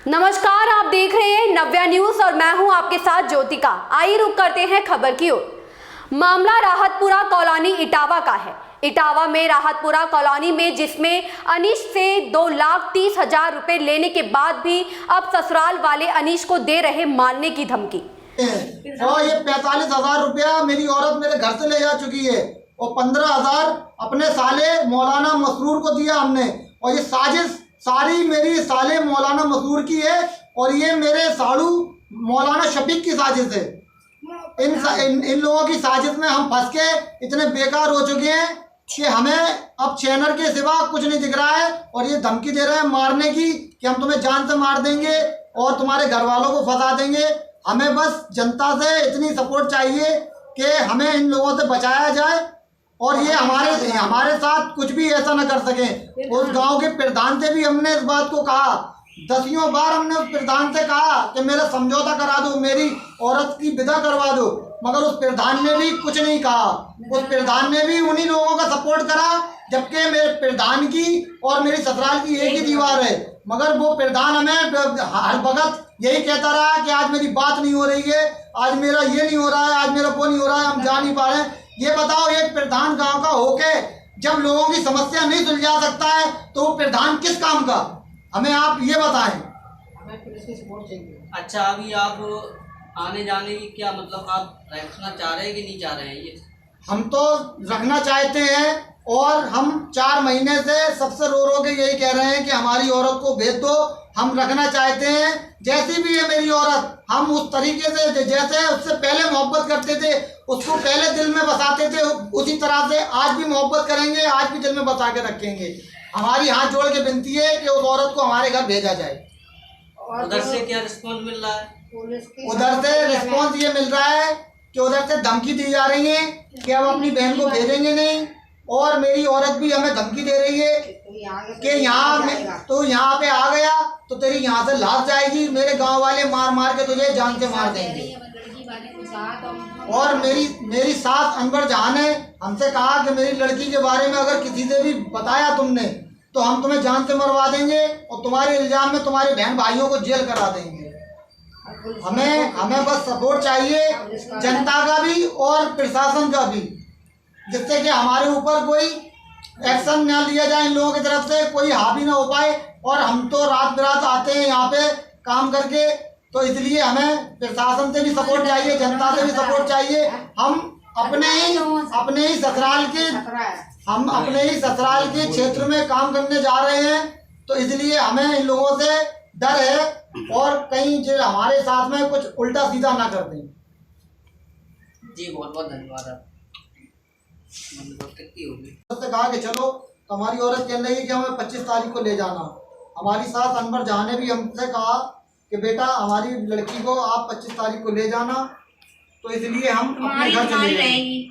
नमस्कार, आप देख रहे हैं नव्या न्यूज और मैं हूं आपके साथ ज्योतिका। आइए रुक करते हैं खबर की ओर। मामला राहतपुरा कॉलोनी इटावा का है। इटावा में राहतपुरा कॉलोनी में जिसमें अनीश से 2,30,000 रुपए लेने के बाद भी अब ससुराल वाले अनीश को दे रहे मारने की धमकी। और ये 45,000 रुपया मेरी औरत मेरे घर से ले जा चुकी है और 15,000 अपने साले मौलाना मसरूर को दिया हमने। और ये साजिश सारी मेरी साले मौलाना मसरूर की है और ये मेरे साड़ू मौलाना शफीक की साजिश है। इन लोगों की साजिश में हम फंस के इतने बेकार हो चुके हैं कि हमें अब चैनल के सिवा कुछ नहीं दिख रहा है। और ये धमकी दे रहे हैं मारने की कि हम तुम्हें जान से मार देंगे और तुम्हारे घर वालों को फंसा देंगे। हमें बस जनता से इतनी सपोर्ट चाहिए कि हमें इन लोगों से बचाया जाए और ये हमारे साथ कुछ भी ऐसा न कर सकें। उस गांव के प्रधान से भी हमने इस बात को कहा, 10 बार हमने उस प्रधान से कहा कि मेरा समझौता करा दो, मेरी औरत की विदा करवा दो, मगर उस प्रधान ने भी कुछ नहीं कहा। उस प्रधान ने भी उन्हीं लोगों का सपोर्ट करा, जबकि मेरे प्रधान की और मेरी ससुराल की एक ही दीवार है। मगर वो प्रधान हमें हर वक्त यही कहता रहा कि आज मेरी बात नहीं हो रही है, आज मेरा ये नहीं हो रहा है, आज मेरा वो नहीं हो रहा है, हम जा नहीं पा रहे हैं। ये बताओ, एक प्रधान गांव का होके जब लोगों की समस्या नहीं सुलझा सकता है तो वो प्रधान किस काम का? हमें आप ये बताएं। हमें पुलिस की सपोर्ट चाहिए। अच्छा, अभी आप आने जाने की क्या मतलब, आप रखना चाह रहे हैं कि नहीं चाह रहे हैं? ये हम तो रखना चाहते हैं और हम 4 महीने से सबसे रो रो के यही कह रहे हैं कि हमारी औरत को भेज दो। हम रखना चाहते हैं, जैसी भी है मेरी औरत, हम उस तरीके से जैसे उससे पहले मोहब्बत करते थे, उसको पहले दिल में बसाते थे, उसी तरह से आज भी मोहब्बत करेंगे, आज भी दिल में बसा के रखेंगे। हमारी हाथ जोड़ के विनती है कि उस औरत को हमारे घर भेजा जाए। उधर से क्या रिस्पॉन्स मिल रहा है? उधर से रिस्पॉन्स ये मिल रहा है कि उधर से धमकी दी जा रही है कि हम अपनी बहन को भेजेंगे नहीं। और मेरी औरत भी हमें धमकी दे रही है कि यहाँ पे आ गया तो तेरी यहाँ से लाश जाएगी, मेरे गांव वाले मार मार के तुझे जान से मार देंगे। और मेरी सास अनवर जहां ने हमसे कहा कि मेरी लड़की के बारे में अगर किसी से भी बताया तुमने तो हम तुम्हें जान से मरवा देंगे और तुम्हारे इल्जाम में तुम्हारे बहन भाइयों को जेल करा देंगे। हमें बस सपोर्ट चाहिए, जनता का भी और प्रशासन का भी, जिससे कि हमारे ऊपर कोई एक्शन न लिया जाए, इन लोगों की तरफ से कोई हावी ना हो पाए। और हम तो रात बिरात आते हैं यहाँ पे काम करके, तो इसलिए हमें प्रशासन से भी सपोर्ट चाहिए, जनता से भी सपोर्ट चाहिए। हम अपने ही ससुराल के क्षेत्र में काम करने जा रहे हैं, तो इसलिए हमें इन लोगों से डर है और कहीं जो हमारे साथ में कुछ उल्टा सीधा ना कर दें। जी बहुत बहुत धन्यवाद। उसने कहा कि चलो, तो हमारी औरत कह रही है कि हमें 25 तारीख को ले जाना। हमारी सास अनवर जहां ने भी हमसे कहा कि बेटा हमारी लड़की को आप 25 तारीख को ले जाना, तो इसलिए हम अपने घर चले गए।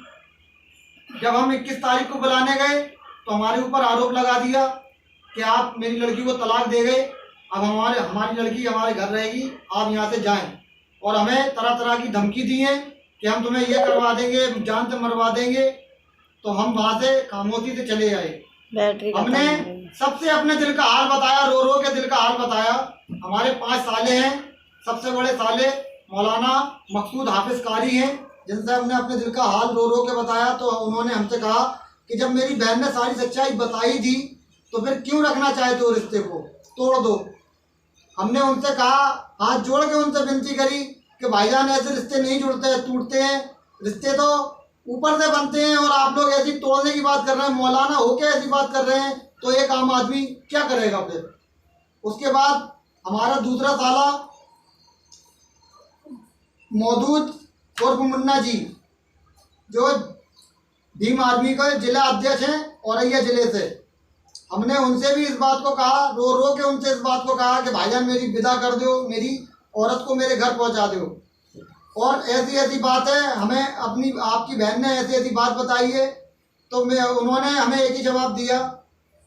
जब हम 21 तारीख को बुलाने गए तो हमारे ऊपर आरोप लगा दिया कि आप मेरी लड़की को तलाक दे गए, अब हमारी लड़की हमारे घर रहेगी, आप यहाँ से जाएं। और हमें तरह तरह की धमकी दी है कि हम तुम्हें ये करवा देंगे, जान से मरवा देंगे। तो हम वहाँ से खामोशी से चले आए। हमने सबसे अपने दिल का हाल बताया, रो रो के दिल का हाल बताया। हमारे 5 साले हैं, सबसे बड़े साले मौलाना मकसूद हाफिज कारी हैं, जिनसे हमने अपने दिल का हाल रो रो के बताया। तो उन्होंने हमसे कहा कि जब मेरी बहन ने सारी सच्चाई बताई थी तो फिर क्यों रखना चाहते हो, रिश्ते को तोड़ दो। हमने उनसे कहा, हाथ जोड़ के उनसे विनती करी कि भाईजान ऐसे रिश्ते नहीं जुड़ते, टूटते हैं, रिश्ते तो ऊपर से बनते हैं और आप लोग ऐसी तोड़ने की बात कर रहे हैं, मौलाना होके ऐसी बात कर रहे हैं, तो एक आम आदमी क्या करेगा फिर। उसके बाद हमारा दूसरा साला मौदूद उर्फ मुन्ना जी, जो भीम आर्मी का जिला अध्यक्ष हैं औरैया जिले से, हमने उनसे भी इस बात को कहा, रो रो के उनसे इस बात को कहा कि भाईजान मेरी विदा कर दो, मेरी औरत को मेरे घर पहुंचा दो। और ऐसी ऐसी बात है, हमें आपकी बहन ने ऐसी ऐसी बात बताई है। तो उन्होंने हमें एक ही जवाब दिया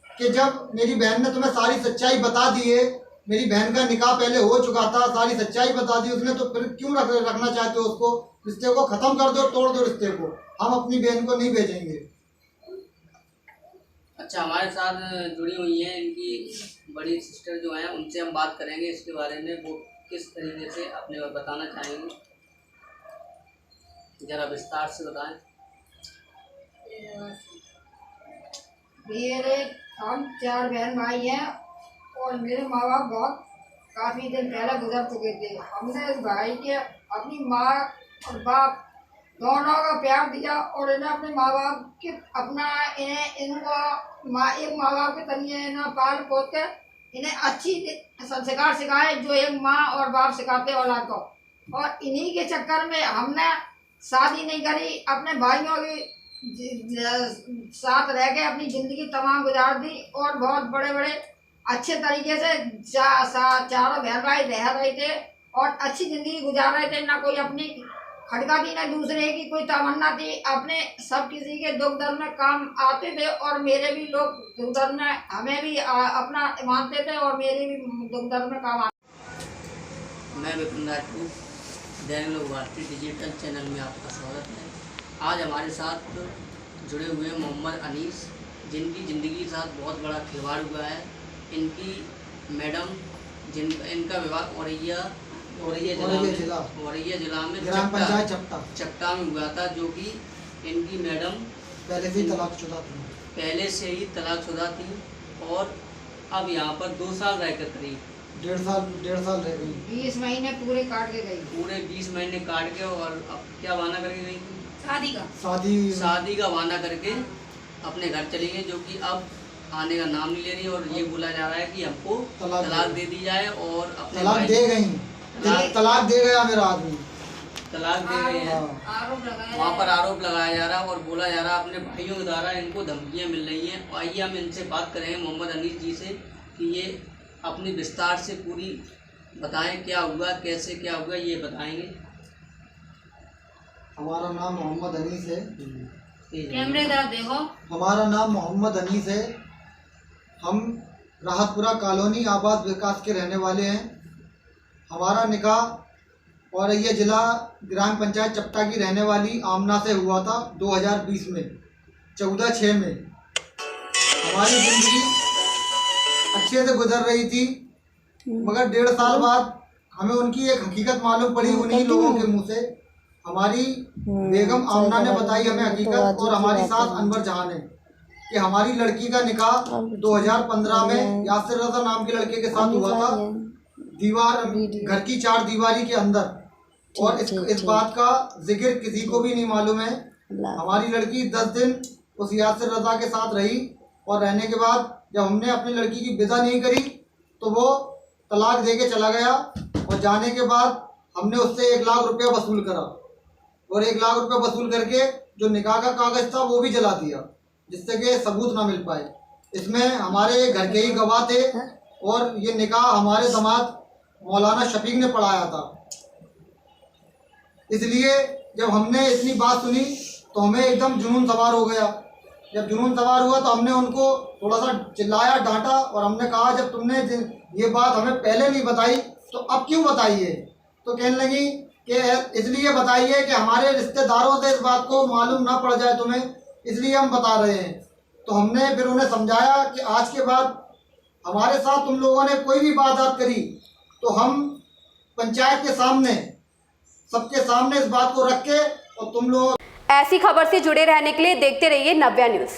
कि जब मेरी बहन ने तुम्हें सारी सच्चाई बता दी है, मेरी बहन का निकाह पहले हो चुका था, सारी सच्चाई बता दी उसने, तो फिर क्यों रखना चाहते हो उसको, रिश्ते को ख़त्म कर दो, तोड़ दो रिश्ते को, हम अपनी बहन को नहीं भेजेंगे। अच्छा, हमारे साथ जुड़ी हुई है इनकी बड़ी सिस्टर जो हैं उनसे हम बात करेंगे इसके बारे में, वो किस तरीके से अपने और बताना चाहेंगे, ज़रा विस्तार से बताएं। मेरे हम 4 बहन भाई हैं और मेरे माँ बाप बहुत काफ़ी दिन पहले गुजर चुके थे। हमने इस भाई के अपनी माँ और बाप दोनों का प्यार दिया और इन्हें अपने माँ बाप के अपना इनको एक माँ बाप के तरीके इन्हें पाल पोस के इन्हें अच्छी संस्कार सिखाए जो एक माँ और बाप सिखाते औलाद को। और इन्हीं के चक्कर में हमने शादी नहीं करी, अपने भाइयों की साथ रह के अपनी ज़िंदगी तमाम गुजार दी और बहुत बड़े बड़े अच्छे तरीके से चारों बहन भाई रह रहे थे और अच्छी ज़िंदगी गुजार रहे थे। ना कोई अपनी खटका थी ना दूसरे की कोई तमन्ना थी। अपने सब किसी के दुख दर्द में काम आते थे और मेरे भी लोग दुख दर्द में हमें भी अपना मानते थे और मेरे भी दुख दर्द में काम आते। मैं विपिन राजपूत, दैनिक लोक भारती डिजिटल चैनल में आपका स्वागत है। आज हमारे साथ जुड़े हुए मोहम्मद अनीस, जिनकी ज़िंदगी के साथ बहुत बड़ा खिलवाड़ हुआ है। इनकी मैडम इनका विवाह औरैया जिला में ग्राम पंचायत चपटा में हुआ था, जो कि इनकी मैडम पहले से ही तलाकशुदा थी और अब यहाँ पर 2 साल रहकर करीब 1.5 साल रह गई। 20 महीने पूरे काट के गई। पूरे 20 महीने काट के और अब क्या बहाना करके गई थी? शादी का बहाना करके अपने घर चली गई, जो कि अब आने का नाम नहीं ले रही। और ये बोला जा रहा है कि हमको तलाक दे दी जाए और अपने तलाक दे गई, तलाक दे गया मेरा आदमी, तलाक दे गए हैं। आरोप लगाया, वहाँ पर आरोप लगाया जा रहा है और बोला जा रहा है अपने भाइयों के द्वारा इनको धमकियाँ मिल रही हैं। आइए हम इनसे बात करेंगे मोहम्मद अनीस जी से कि ये अपनी विस्तार से पूरी बताएं, क्या हुआ, कैसे क्या हुआ, ये बताएंगे। हमारा नाम मोहम्मद अनीस है। कैमरे तरफ देखो। हमारा नाम मोहम्मद अनीस है। हम राहतपुरा कॉलोनी आबाद विकास के रहने वाले हैं। हमारा निकाह औरैया जिला ग्राम पंचायत चपटा की रहने वाली आमना से हुआ था 2020 में 14/6 में। हमारी ज़िंदगी अच्छे से गुजर रही थी, मगर 1.5 साल बाद हमें उनकी एक हकीकत मालूम पड़ी उन्हीं लोगों के मुंह से। हमारी बेगम आमना ने बताई हमें हकीकत और हमारी सास अनवर जहां ने कि हमारी लड़की का निकाह 2015 में यासिर रजा नाम के लड़के के साथ हुआ था, घर की 4 दीवारी के अंदर। और इस बात का जिक्र किसी को भी नहीं मालूम है। हमारी लड़की 10 दिन उस यासिर रजा के साथ रही और रहने के बाद जब हमने अपनी लड़की की विदा नहीं करी तो वो तलाक दे के चला गया। और जाने के बाद हमने उससे 1 लाख रुपया वसूल करा और 1 लाख रुपया वसूल करके जो निकाह का कागज था वो भी जला दिया, जिससे कि सबूत ना मिल पाए। इसमें हमारे घर के ही गवाह थे और ये निकाह हमारे दामाद मौलाना शफीक ने पढ़ाया था। इसलिए जब हमने इतनी बात सुनी तो हमें एकदम जुनून सवार हो गया। जब जुनून सवार हुआ तो हमने उनको थोड़ा सा चिल्लाया, डांटा और हमने कहा जब तुमने ये बात हमें पहले नहीं बताई तो अब क्यों बताइए। तो कहने लगी कि इसलिए बताइए कि हमारे रिश्तेदारों से इस बात को मालूम ना पड़ जाए तुम्हें, इसलिए हम बता रहे हैं। तो हमने फिर उन्हें समझाया कि आज के बाद हमारे साथ तुम लोगों ने कोई भी बात करी तो हम पंचायत के सामने सबके सामने इस बात को रख के और तुम लोग। ऐसी खबर से जुड़े रहने के लिए देखते रहिए नव्या न्यूज़।